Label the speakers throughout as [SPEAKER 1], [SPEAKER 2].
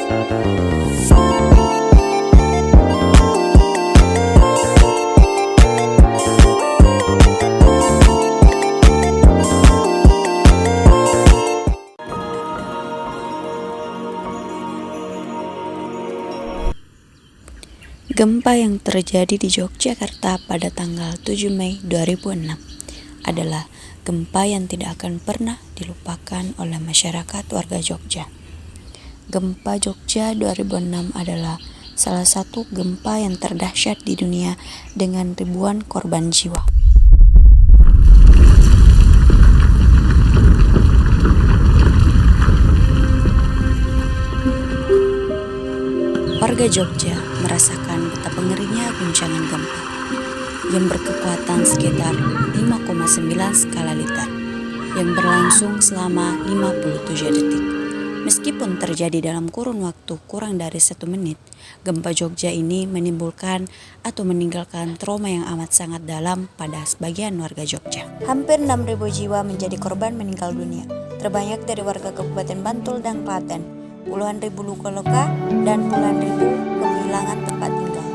[SPEAKER 1] Gempa yang terjadi di Yogyakarta pada tanggal 7 Mei 2006 adalah gempa yang tidak akan pernah dilupakan oleh masyarakat warga Jogja. Gempa Jogja 2006 adalah salah satu gempa yang terdahsyat di dunia dengan ribuan korban jiwa. Warga Jogja merasakan betapa ngerinya guncangan gempa yang berkekuatan sekitar 5,9 skala Richter yang berlangsung selama 57 detik. Meskipun terjadi dalam kurun waktu kurang dari 1 menit, gempa Jogja ini menimbulkan atau meninggalkan trauma yang amat sangat dalam pada sebagian warga Jogja. Hampir 6.000 jiwa menjadi korban meninggal dunia, terbanyak dari warga Kabupaten Bantul dan Klaten. Puluhan ribu luka-luka dan puluhan ribu kehilangan tempat tinggal.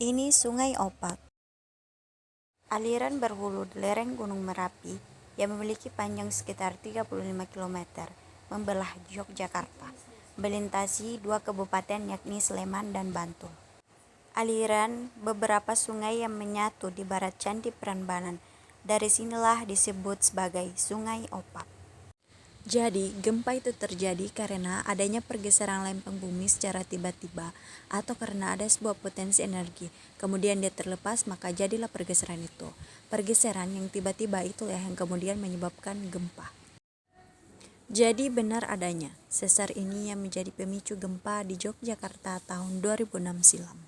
[SPEAKER 1] Ini Sungai Opak, aliran berhulu di lereng Gunung Merapi yang memiliki panjang sekitar 35 km, membelah Yogyakarta, melintasi 2 kabupaten yakni Sleman dan Bantul. Aliran beberapa sungai yang menyatu di barat Candi Prambanan, dari sinilah disebut sebagai Sungai Opak. Jadi, gempa itu terjadi karena adanya pergeseran lempeng bumi secara tiba-tiba atau karena ada sebuah potensi energi. Kemudian dia terlepas, maka jadilah pergeseran itu. Pergeseran yang tiba-tiba itulah yang kemudian menyebabkan gempa. Jadi benar adanya sesar ini yang menjadi pemicu gempa di Yogyakarta tahun 2006 silam.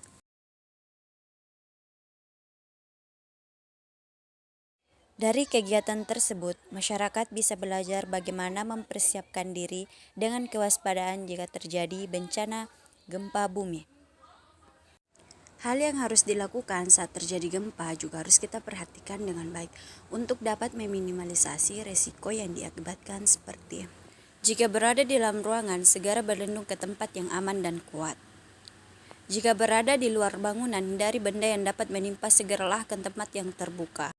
[SPEAKER 1] Dari kegiatan tersebut, masyarakat bisa belajar bagaimana mempersiapkan diri dengan kewaspadaan jika terjadi bencana gempa bumi. Hal yang harus dilakukan saat terjadi gempa juga harus kita perhatikan dengan baik untuk dapat meminimalisasi resiko yang diakibatkan seperti: jika berada di dalam ruangan, segera berlindung ke tempat yang aman dan kuat. Jika berada di luar bangunan, hindari benda yang dapat menimpa, segeralah ke tempat yang terbuka.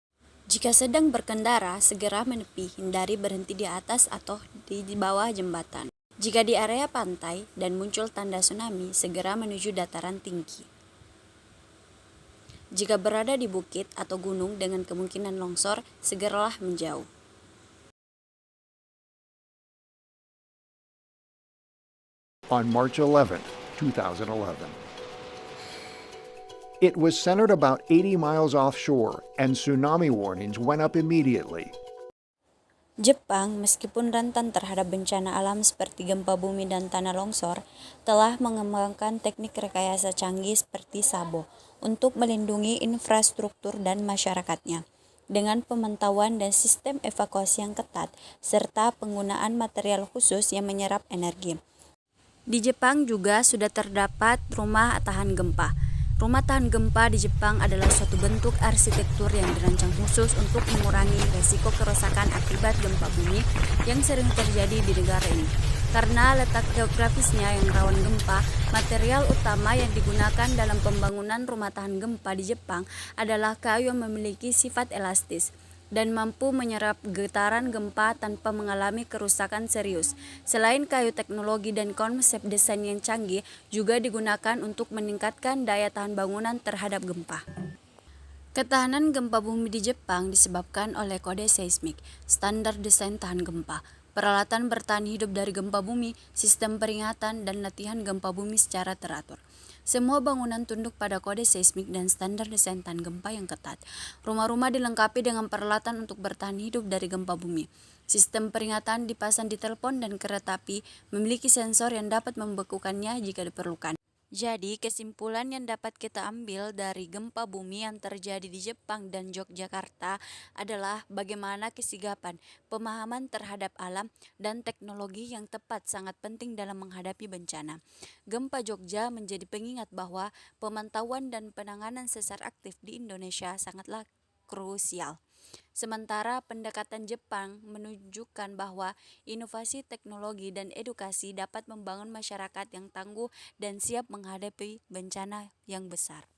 [SPEAKER 1] Jika sedang berkendara, segera menepi, hindari berhenti di atas atau di bawah jembatan. Jika di area pantai dan muncul tanda tsunami, segera menuju dataran tinggi. Jika berada di bukit atau gunung dengan kemungkinan longsor, segeralah menjauh.
[SPEAKER 2] On March 11, 2011. It was centered about 80 miles offshore, and tsunami warnings went up immediately.
[SPEAKER 1] Jepang, meskipun rentan terhadap bencana alam seperti gempa bumi dan tanah longsor, telah mengembangkan teknik rekayasa canggih seperti SABO untuk melindungi infrastruktur dan masyarakatnya, dengan pemantauan dan sistem evakuasi yang ketat, serta penggunaan material khusus yang menyerap energi. Di Jepang juga sudah terdapat rumah tahan gempa. Rumah tahan gempa di Jepang adalah suatu bentuk arsitektur yang dirancang khusus untuk mengurangi resiko kerusakan akibat gempa bumi yang sering terjadi di negara ini. Karena letak geografisnya yang rawan gempa, material utama yang digunakan dalam pembangunan rumah tahan gempa di Jepang adalah kayu yang memiliki sifat elastis dan mampu menyerap getaran gempa tanpa mengalami kerusakan serius. Selain kayu, teknologi dan konsep desain yang canggih juga digunakan untuk meningkatkan daya tahan bangunan terhadap gempa. Ketahanan gempa bumi di Jepang disebabkan oleh kode seismik, standar desain tahan gempa, peralatan bertahan hidup dari gempa bumi, sistem peringatan, dan latihan gempa bumi secara teratur. Semua bangunan tunduk pada kode seismik dan standar desain tahan gempa yang ketat. Rumah-rumah dilengkapi dengan peralatan untuk bertahan hidup dari gempa bumi. Sistem peringatan dipasang di telepon dan kereta api, memiliki sensor yang dapat membekukannya jika diperlukan. Jadi, kesimpulan yang dapat kita ambil dari gempa bumi yang terjadi di Jepang dan Yogyakarta adalah bagaimana kesigapan, pemahaman terhadap alam, dan teknologi yang tepat sangat penting dalam menghadapi bencana. Gempa Jogja menjadi pengingat bahwa pemantauan dan penanganan sesar aktif di Indonesia sangatlah krusial. Sementara pendekatan Jepang menunjukkan bahwa inovasi teknologi dan edukasi dapat membangun masyarakat yang tangguh dan siap menghadapi bencana yang besar.